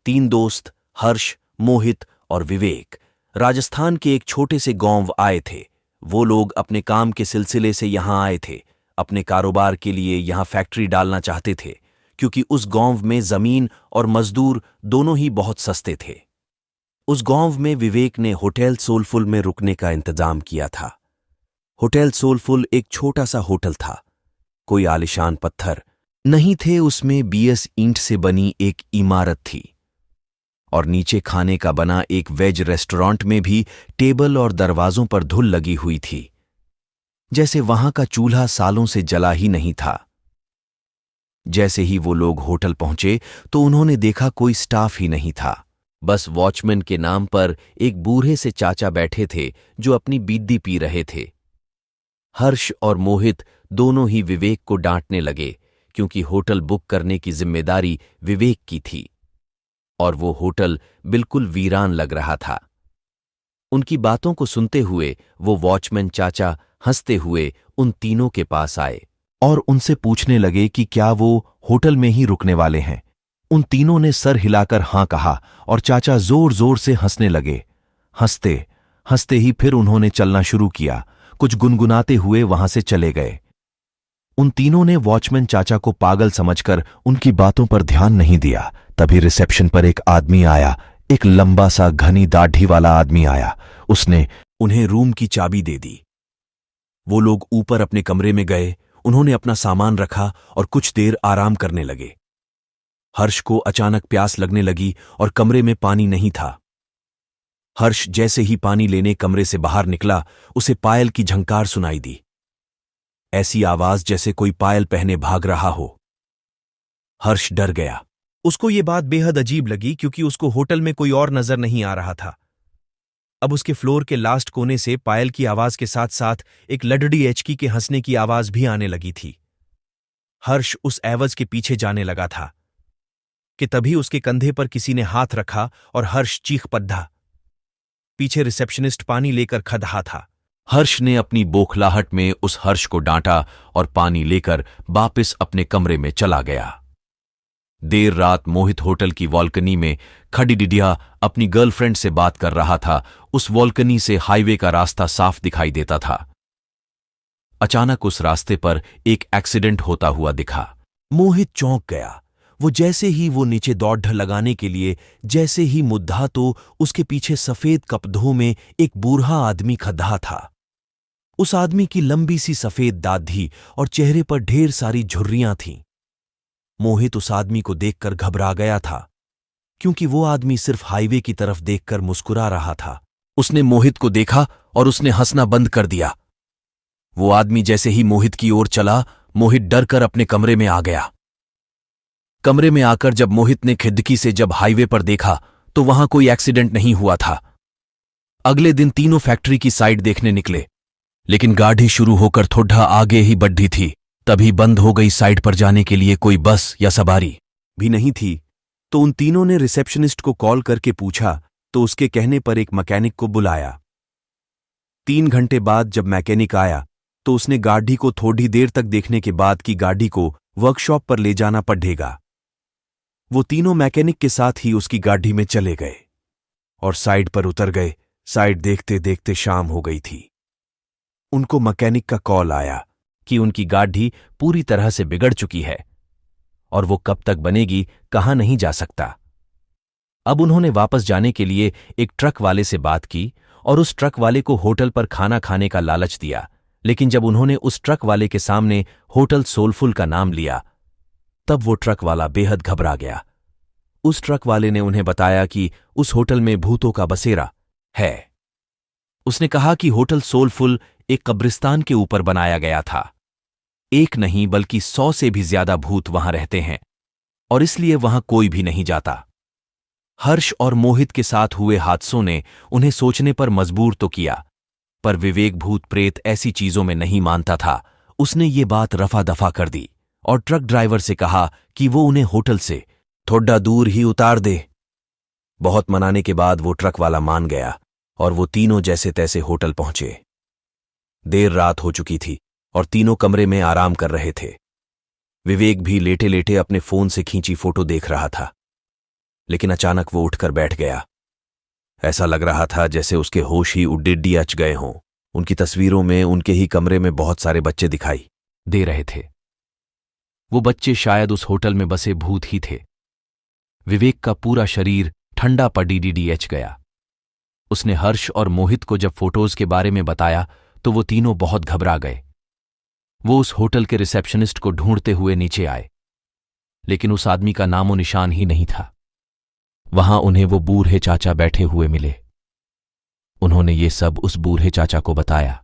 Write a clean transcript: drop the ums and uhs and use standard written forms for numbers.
तीन दोस्त हर्ष, मोहित और विवेक राजस्थान के एक छोटे से गांव आए थे। वो लोग अपने काम के सिलसिले से यहां आए थे। अपने कारोबार के लिए यहां फैक्ट्री डालना चाहते थे, क्योंकि उस गांव में जमीन और मजदूर दोनों ही बहुत सस्ते थे। उस गांव में विवेक ने होटल सोलफुल में रुकने का इंतजाम किया था। होटल सोलफुल एक छोटा सा होटल था। कोई आलिशान पत्थर नहीं थे, उसमें बीएस ईंट से बनी एक इमारत थी और नीचे खाने का बना एक वेज रेस्टोरेंट में भी टेबल और दरवाजों पर धूल लगी हुई थी, जैसे वहां का चूल्हा सालों से जला ही नहीं था। जैसे ही वो लोग होटल पहुंचे तो उन्होंने देखा कोई स्टाफ ही नहीं था। बस वॉचमैन के नाम पर एक बूढ़े से चाचा बैठे थे जो अपनी बीड़ी पी रहे थे। हर्ष और मोहित दोनों ही विवेक को डांटने लगे, क्योंकि होटल बुक करने की जिम्मेदारी विवेक की थी और वो होटल बिल्कुल वीरान लग रहा था। उनकी बातों को सुनते हुए वो वॉचमैन चाचा हंसते हुए उन तीनों के पास आए और उनसे पूछने लगे कि क्या वो होटल में ही रुकने वाले हैं। उन तीनों ने सर हिलाकर हां कहा और चाचा जोर जोर से हंसने लगे। हंसते हंसते ही फिर उन्होंने चलना शुरू किया। कुछ गुनगुनाते हुए वहां से चले गए। उन तीनों ने वॉचमैन चाचा को पागल समझकर उनकी बातों पर ध्यान नहीं दिया। तभी रिसेप्शन पर एक आदमी आया, एक लंबा सा घनी दाढ़ी वाला आदमी आया। उसने उन्हें रूम की चाबी दे दी। वो लोग ऊपर अपने कमरे में गए। उन्होंने अपना सामान रखा और कुछ देर आराम करने लगे। हर्ष को अचानक प्यास लगने लगी और कमरे में पानी नहीं था। हर्ष जैसे ही पानी लेने कमरे से बाहर निकला, उसे पायल की झंकार सुनाई दी। ऐसी आवाज जैसे कोई पायल पहने भाग रहा हो। हर्ष डर गया। उसको ये बात बेहद अजीब लगी, क्योंकि उसको होटल में कोई और नजर नहीं आ रहा था। अब उसके फ्लोर के लास्ट कोने से पायल की आवाज के साथ साथ एक लडड़ी एचकी के हंसने की आवाज भी आने लगी थी। हर्ष उस एवज के पीछे जाने लगा था कि तभी उसके कंधे पर किसी ने हाथ रखा और हर्ष चीख पड़ा। पीछे रिसेप्शनिस्ट पानी लेकर खड़ा था। हर्ष ने अपनी बौखलाहट में उस हर्ष को डांटा और पानी लेकर वापस अपने कमरे में चला गया। देर रात मोहित होटल की बालकनी में खड़ी डिडिया अपनी गर्लफ्रेंड से बात कर रहा था। उस बालकनी से हाईवे का रास्ता साफ दिखाई देता था। अचानक उस रास्ते पर एक एक्सीडेंट होता हुआ दिखा। मोहित चौंक गया। वो जैसे ही वो नीचे दौड़ लगाने के लिए जैसे ही मुद्दा, तो उसके पीछे सफेद कपड़ों में एक बूढ़ा आदमी खड़ा था। उस आदमी की लंबी सी सफेद दाढ़ी और चेहरे पर ढेर सारी झुर्रियां थीं। मोहित उस आदमी को देखकर घबरा गया था, क्योंकि वो आदमी सिर्फ हाईवे की तरफ देखकर मुस्कुरा रहा था। उसने मोहित को देखा और उसने हंसना बंद कर दिया। वो आदमी जैसे ही मोहित की ओर चला, मोहित डरकर अपने कमरे में आ गया। कमरे में आकर जब मोहित ने खिड़की से जब हाईवे पर देखा तो वहां कोई एक्सीडेंट नहीं हुआ था। अगले दिन तीनों फैक्ट्री की साइड देखने निकले, लेकिन गाड़ी शुरू होकर थोड़ा आगे ही बढ़ी थी। तभी बंद हो गई। साइड पर जाने के लिए कोई बस या सवारी भी नहीं थी। तो उन तीनों ने रिसेप्शनिस्ट को कॉल करके पूछा, तो उसके कहने पर एक मैकेनिक को बुलाया। 3 घंटे बाद जब मैकेनिक आया तो उसने गाड़ी को थोड़ी देर तक देखने के बाद की गाड़ी को वर्कशॉप पर ले जाना पड़ेगा। वो तीनों मैकेनिक के साथ ही उसकी गाड़ी में चले गए और साइड पर उतर गए। साइड देखते देखते शाम हो गई थी। उनको मैकेनिक का कॉल आया कि उनकी गाड़ी पूरी तरह से बिगड़ चुकी है और वो कब तक बनेगी कहां नहीं जा सकता। अब उन्होंने वापस जाने के लिए एक ट्रक वाले से बात की और उस ट्रक वाले को होटल पर खाना खाने का लालच दिया। लेकिन जब उन्होंने उस ट्रक वाले के सामने होटल सोलफुल का नाम लिया, तब वो ट्रक वाला बेहद घबरा गया। उस ट्रक वाले ने उन्हें बताया कि उस होटल में भूतों का बसेरा है। उसने कहा कि होटल सोलफुल एक कब्रिस्तान के ऊपर बनाया गया था। एक नहीं बल्कि 100 से भी ज्यादा भूत वहां रहते हैं और इसलिए वहां कोई भी नहीं जाता। हर्ष और मोहित के साथ हुए हादसों ने उन्हें सोचने पर मजबूर तो किया, पर विवेक भूत प्रेत ऐसी चीजों में नहीं मानता था। उसने ये बात रफा दफा कर दी और ट्रक ड्राइवर से कहा कि वो उन्हें होटल से थोड़ा दूर ही उतार दे। बहुत मनाने के बाद वो ट्रक वाला मान गया और वो तीनों जैसे तैसे होटल पहुंचे। देर रात हो चुकी थी और तीनों कमरे में आराम कर रहे थे। विवेक भी लेटे लेटे अपने फोन से खींची फोटो देख रहा था। लेकिन अचानक वो उठकर बैठ गया। ऐसा लग रहा था जैसे उसके होश ही उड्डीडी अच गए हों। उनकी तस्वीरों में उनके ही कमरे में बहुत सारे बच्चे दिखाई दे रहे थे। वो बच्चे शायद उस होटल में बसे भूत ही थे। विवेक का पूरा शरीर ठंडा पड़ीडीएच गया। उसने हर्ष और मोहित को जब फोटोज के बारे में बताया तो वो तीनों बहुत घबरा गए। वो उस होटल के रिसेप्शनिस्ट को ढूंढते हुए नीचे आए, लेकिन उस आदमी का नामो निशान ही नहीं था। वहां उन्हें वो बूढ़े चाचा बैठे हुए मिले। उन्होंने ये सब उस बूढ़े चाचा को बताया।